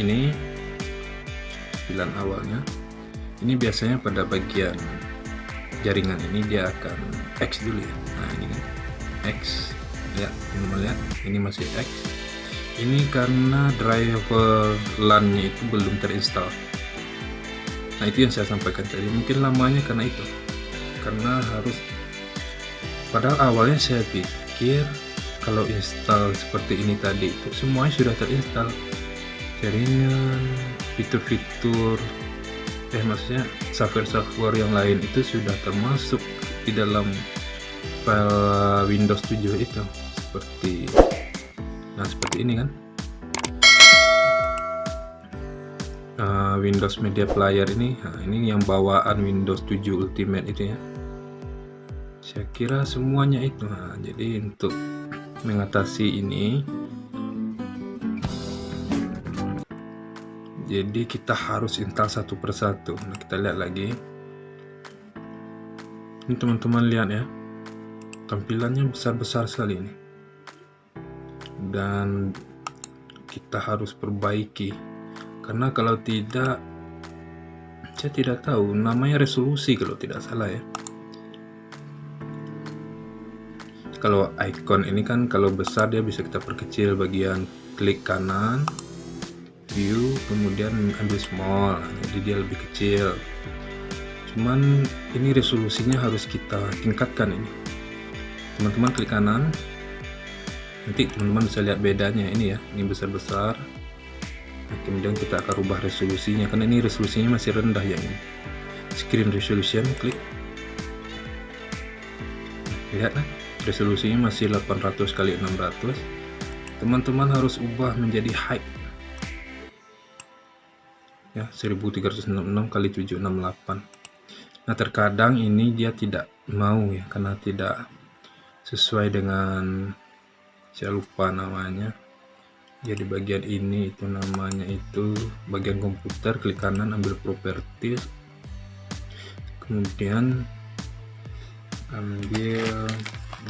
ini tampilan awalnya. Ini biasanya pada bagian jaringan ini dia akan X dulu ya. Nah ini kan X, lihat teman-teman, lihat ini masih X. Ini karena driver LAN-nya itu belum terinstall. Nah itu yang saya sampaikan tadi, mungkin lamanya karena itu, karena harus, padahal awalnya saya pikir kalau install seperti ini tadi itu semuanya sudah terinstall, jaringan, fitur-fitur maksudnya software yang lain itu sudah termasuk di dalam file Windows 7 itu, seperti ini kan. Windows Media Player ini, ini yang bawaan Windows 7 Ultimate itu ya. Saya kira semuanya itu. Jadi untuk mengatasi ini, jadi kita harus install satu persatu. Nah, kita lihat lagi. Ini teman-teman lihat ya, tampilannya besar-besar sekali ini. Dan kita harus perbaiki, karena kalau tidak, saya tidak tahu namanya resolusi kalau tidak salah ya. Kalau icon ini kan kalau besar dia bisa kita perkecil, bagian klik kanan, view, kemudian ambil small, jadi dia lebih kecil. Cuman ini resolusinya harus kita tingkatkan ini. Teman-teman klik kanan, nanti teman-teman bisa lihat bedanya ini ya, ini besar-besar. Nah, kemudian kita akan rubah resolusinya, karena ini resolusinya masih rendah ya ini. Screen resolution, klik. Lihat kan, resolusinya masih 800 kali 600. Teman-teman harus ubah menjadi high ya, 1366 kali 768. Nah terkadang ini dia tidak mau ya, karena tidak sesuai dengan, saya lupa namanya. Jadi bagian ini itu namanya itu bagian komputer, klik kanan ambil properties, kemudian ambil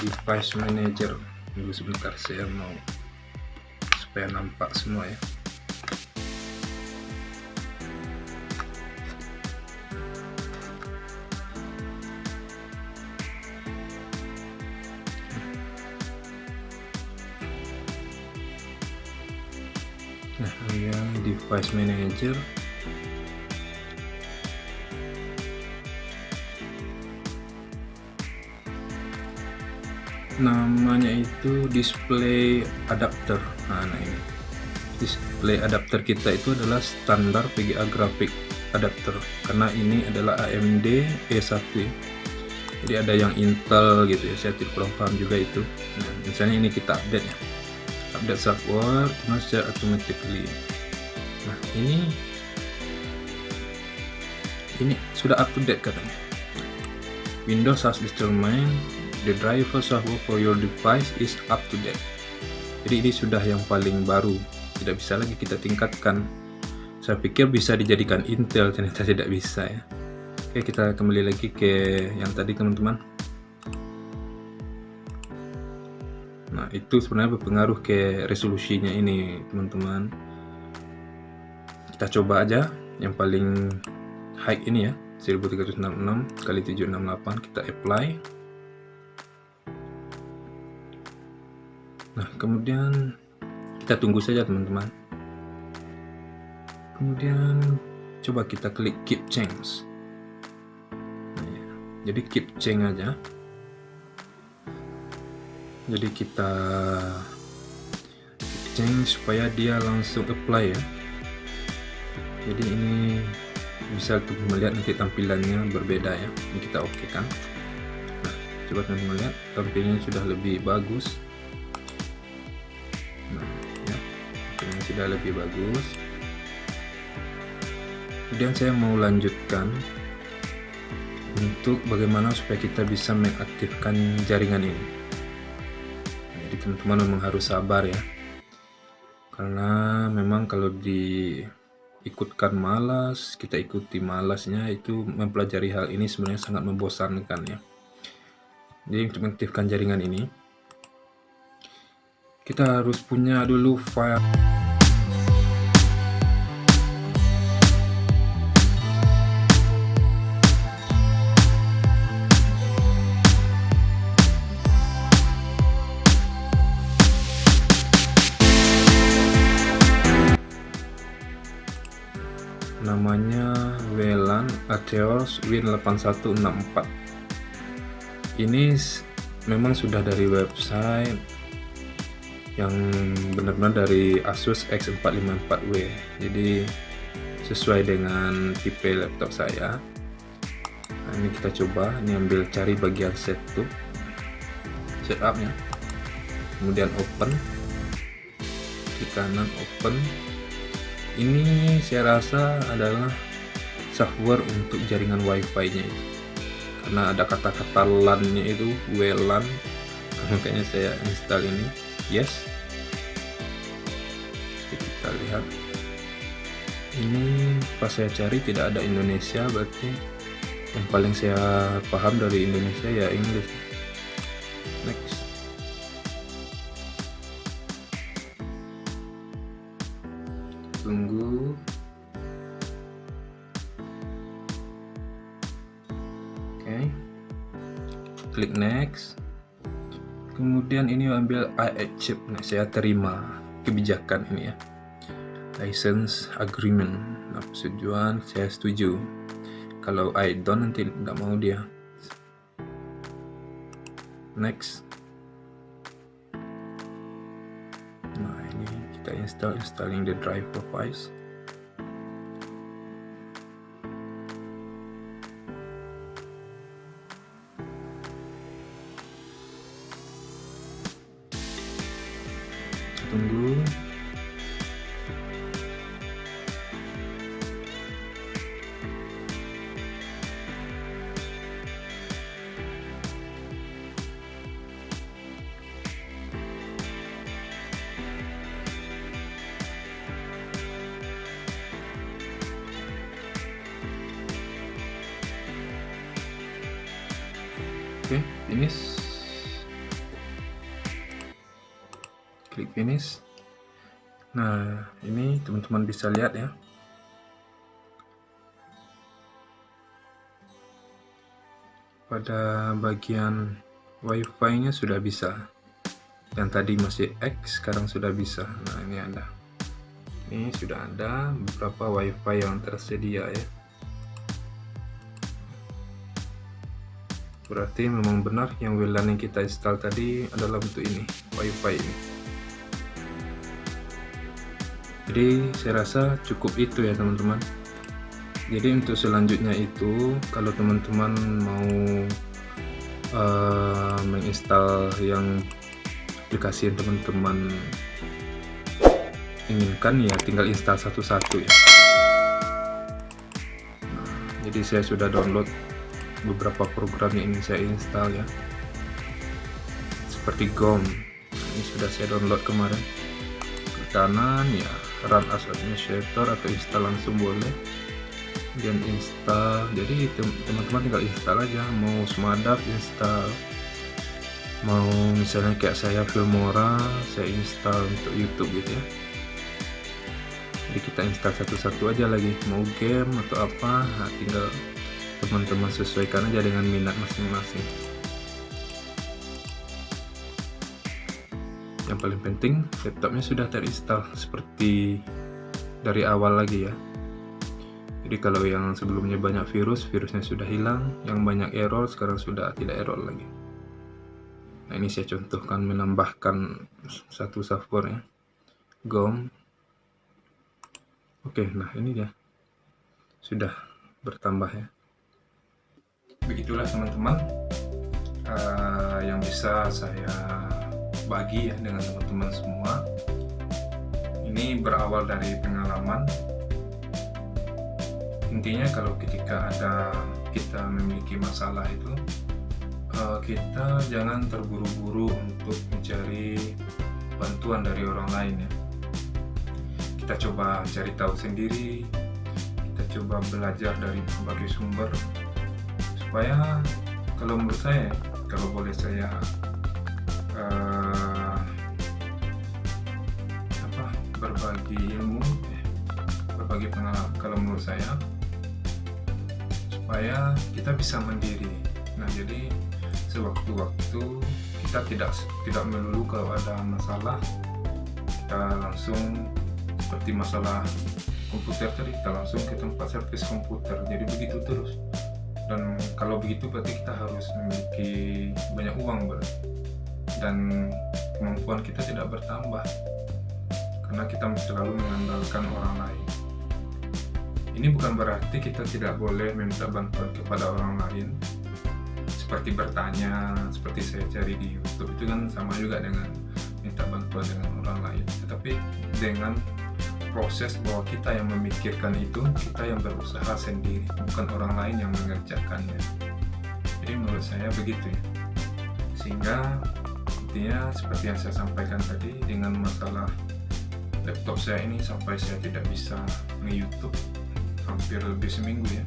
device manager. Tunggu sebentar, saya mau supaya nampak semua ya. Nah, yang device manager, namanya itu display adapter. Nah ini display adapter kita itu adalah standar VGA graphic adapter, karena ini adalah AMD E1 ya. Jadi ada yang Intel gitu ya, saya tidak kurang paham juga itu. Nah, misalnya ini kita update ya, update software master automatically. Nah ini sudah up to date katanya. Windows has determined the driver software for your device is up to date. Jadi ini sudah yang paling baru, tidak bisa lagi kita tingkatkan. Saya pikir bisa dijadikan Intel, ternyata tidak bisa ya. Oke, kita kembali lagi ke yang tadi teman-teman. Nah itu sebenarnya berpengaruh ke resolusinya ini teman-teman. Kita coba aja yang paling high ini ya, 1366 kali 768, kita apply. Nah kemudian kita tunggu saja teman-teman. Kemudian coba kita klik keep change. Nah, ya. Jadi keep change aja. Jadi kita keep change supaya dia langsung apply ya. Jadi ini bisa untuk melihat nanti tampilannya berbeda ya. Ini kita oke kan. Nah, coba teman-teman lihat tampilannya sudah lebih bagus. Nah, ya, tampilannya sudah lebih bagus. Kemudian saya mau lanjutkan untuk bagaimana supaya kita bisa mengaktifkan jaringan ini. Jadi teman-teman memang harus sabar ya, karena memang kalau diikutkan malas, kita ikuti malasnya, itu mempelajari hal ini sebenarnya sangat membosankan ya. Jadi untuk mengaktifkan jaringan ini, kita harus punya dulu file namanya WLAN Atheos Win8164. Ini memang sudah dari website yang benar-benar dari Asus X454W, jadi sesuai dengan tipe laptop saya. Nah, ini kita coba, ini ambil cari bagian setupnya, kemudian open, klik kanan open. Ini saya rasa adalah software untuk jaringan wifi nya itu, karena ada kata-kata LAN nya itu WLAN, makanya saya install ini. Yes, kita lihat ini pas saya cari tidak ada Indonesia, berarti yang paling saya paham dari Indonesia ya Inggris. Next, tunggu. Oke, klik next. Kemudian ini ambil I accept. Nah, saya terima kebijakan ini ya, license agreement. Nah, persetujuan saya setuju. Kalau I don't, nanti tidak mau dia. Next. Nah, ini kita installing the driver files. Tunggu. Oke, finish. Klik finish. Nah, ini teman-teman bisa lihat ya, pada bagian wifi nya sudah bisa. Yang tadi masih X, sekarang sudah bisa. Nah, ini ada, ini sudah ada beberapa wifi yang tersedia ya. Berarti memang benar yang WLAN yang kita install tadi adalah untuk ini, wifi ini. Jadi saya rasa cukup itu ya teman-teman. Jadi untuk selanjutnya itu, kalau teman-teman mau menginstal yang aplikasi yang teman-teman inginkan, ya tinggal install satu-satu ya. Nah, jadi saya sudah download beberapa program yang ingin saya install ya, seperti GOM. Ini sudah saya download kemarin. Ke kanan ya, run as administrator atau install langsung boleh, dan install. Jadi teman-teman tinggal install aja, mau Smadap install, mau misalnya kayak saya Filmora, saya install untuk YouTube gitu ya. Jadi kita install satu-satu aja lagi, mau game atau apa, nah tinggal teman-teman sesuaikan aja dengan minat masing-masing. Yang paling penting laptopnya sudah terinstall seperti dari awal lagi ya. Jadi kalau yang sebelumnya banyak virusnya sudah hilang, yang banyak error sekarang sudah tidak error lagi. Nah, ini saya contohkan menambahkan satu software ya, GOM. Oke, nah ini dia sudah bertambah ya. Begitulah teman-teman yang bisa saya bagi ya dengan teman-teman semua. Ini berawal dari pengalaman. Intinya kalau ketika kita memiliki masalah itu, kita jangan terburu-buru untuk mencari bantuan dari orang lain ya. Kita coba cari tahu sendiri, kita coba belajar dari berbagai sumber, supaya kalau menurut saya, kalau boleh saya berbagi ilmu, berbagi pengalaman, kalau menurut saya, supaya kita bisa mandiri. Nah, jadi sewaktu-waktu kita tidak melulu kalau ada masalah kita langsung, seperti masalah komputer tadi, kita langsung ke tempat servis komputer. Jadi begitu terus. Dan kalau begitu berarti kita harus memiliki banyak uang dan kemampuan kita tidak bertambah karena kita selalu mengandalkan orang lain. Ini bukan berarti kita tidak boleh meminta bantuan kepada orang lain, seperti bertanya, seperti saya cari di YouTube, itu kan sama juga dengan minta bantuan dengan orang lain. Tetapi dengan proses bahwa kita yang memikirkan itu, kita yang berusaha sendiri, bukan orang lain yang mengerjakannya. Jadi menurut saya begitu ya. Sehingga intinya seperti yang saya sampaikan tadi, dengan masalah laptop saya ini sampai saya tidak bisa nge-YouTube hampir lebih seminggu ya.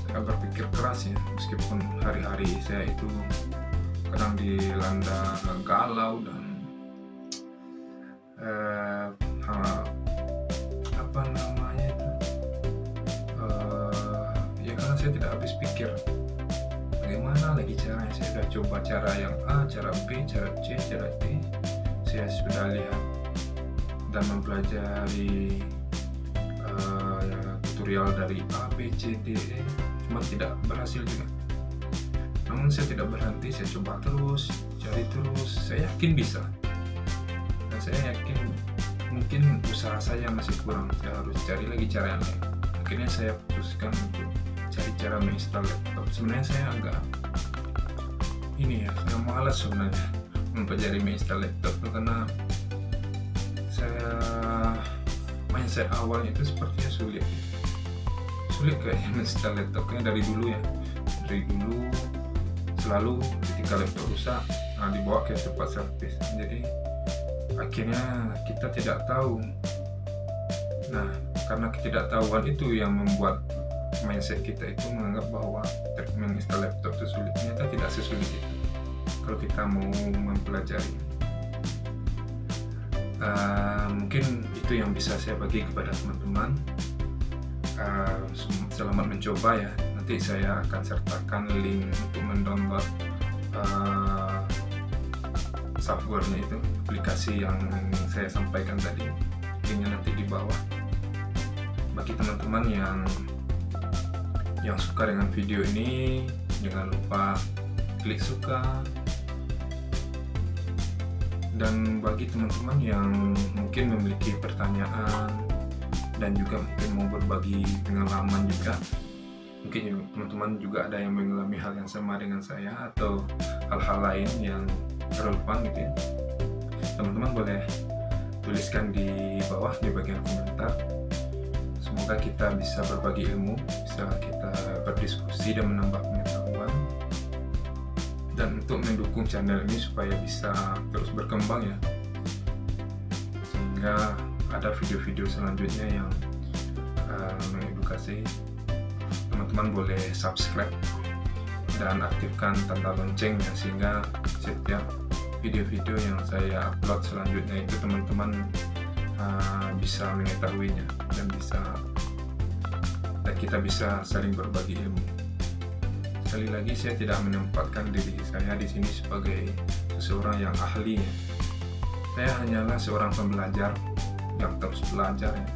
Saya berpikir keras ya, meskipun hari-hari saya itu kadang dilanda galau dan ya karena saya tidak habis pikir bagaimana lagi caranya. Saya sudah coba cara yang A, cara B, cara C, cara D. Saya sudah lihat dan mempelajari tutorial dari A, B, C, D, E, cuma tidak berhasil juga. Namun saya tidak berhenti, saya coba terus, cari terus. Saya yakin bisa, dan saya yakin mungkin usaha saya masih kurang, saya harus cari lagi cara yang lain. Akhirnya saya putuskan untuk cari cara menginstal laptop. Sebenarnya saya agak saya malas sebenarnya mempelajari menginstal laptop itu, karena saya mindset awalnya itu sepertinya sulit kayaknya menginstal laptopnya dari dulu selalu ketika laptop rusak dibawa ke tempat servis. Jadi akhirnya kita tidak tahu. Nah, karena ketidaktahuan itu yang membuat mindset kita itu menganggap bahwa menginstal laptop itu sulit. Ternyata tidak sesulit itu kalau kita mau mempelajari. Mungkin itu yang bisa saya bagi kepada teman-teman. Selamat mencoba ya. Nanti saya akan sertakan link untuk mendownload softwarenya itu, aplikasi yang saya sampaikan tadi. Linknya nanti di bawah. Bagi teman-teman yang suka dengan video ini, jangan lupa klik suka. Dan bagi teman-teman yang mungkin memiliki pertanyaan dan juga mungkin mau berbagi pengalaman juga, mungkin teman-teman juga ada yang mengalami hal yang sama dengan saya atau hal-hal lain yang relevan gitu ya, teman-teman boleh tuliskan di bawah di bagian komentar. Semoga kita bisa berbagi ilmu, bisa kita berdiskusi dan menambah pengetahuan, dan untuk mendukung channel ini supaya bisa terus berkembang ya, sehingga ada video-video selanjutnya yang mengedukasi. Teman-teman boleh subscribe dan aktifkan tanda loncengnya, sehingga setiap video-video yang saya upload selanjutnya itu teman-teman bisa mengetahuinya dan kita bisa saling berbagi ilmu. Sekali lagi, saya tidak menempatkan diri saya di sini sebagai seseorang yang ahli. Saya hanyalah seorang pembelajar yang terus belajar ya.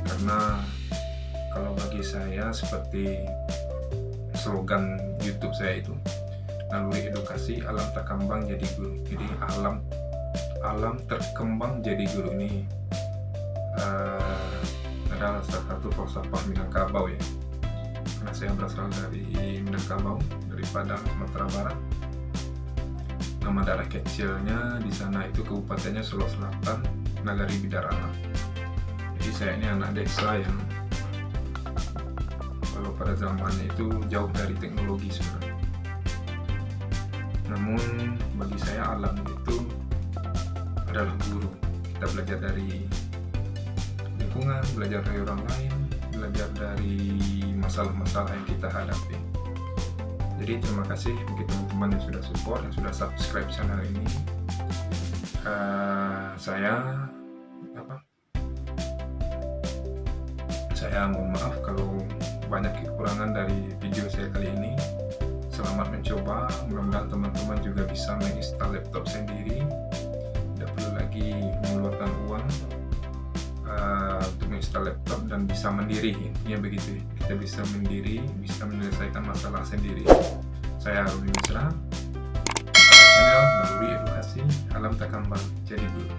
Karena kalau bagi saya, seperti slogan YouTube saya itu, naluri edukasi, alam terkembang jadi guru. Jadi alam terkembang jadi guru ini adalah salah satu falsafah Minangkabau ya. Karena saya berasal dari Minangkabau, dari Padang, Sumatera Barat. Nama daerah kecilnya di sana itu kabupatennya Solo Selatan, Nagari Bidarana. Jadi saya ini anak desa yang kalau pada zamannya itu jauh dari teknologi sebenarnya. Namun bagi saya alam itu adalah guru. Kita belajar dari lingkungan, belajar dari orang lain, belajar dari masalah-masalah yang kita hadapi. Jadi terima kasih bagi teman-teman yang sudah support, yang sudah subscribe channel ini. Saya mohon maaf kalau banyak kekurangan dari video saya kali ini. Selamat mencoba, mudah-mudahan teman-teman juga bisa menginstal laptop sendiri, tidak perlu lagi mengeluarkan uang. buka laptop dan bisa mandiri. Intinya begitu ya. Kita bisa mandiri, bisa menyelesaikan masalah sendiri. Saya Rudi Misra, channel Naluri Edukasi Alam Takambang Jadi Guru.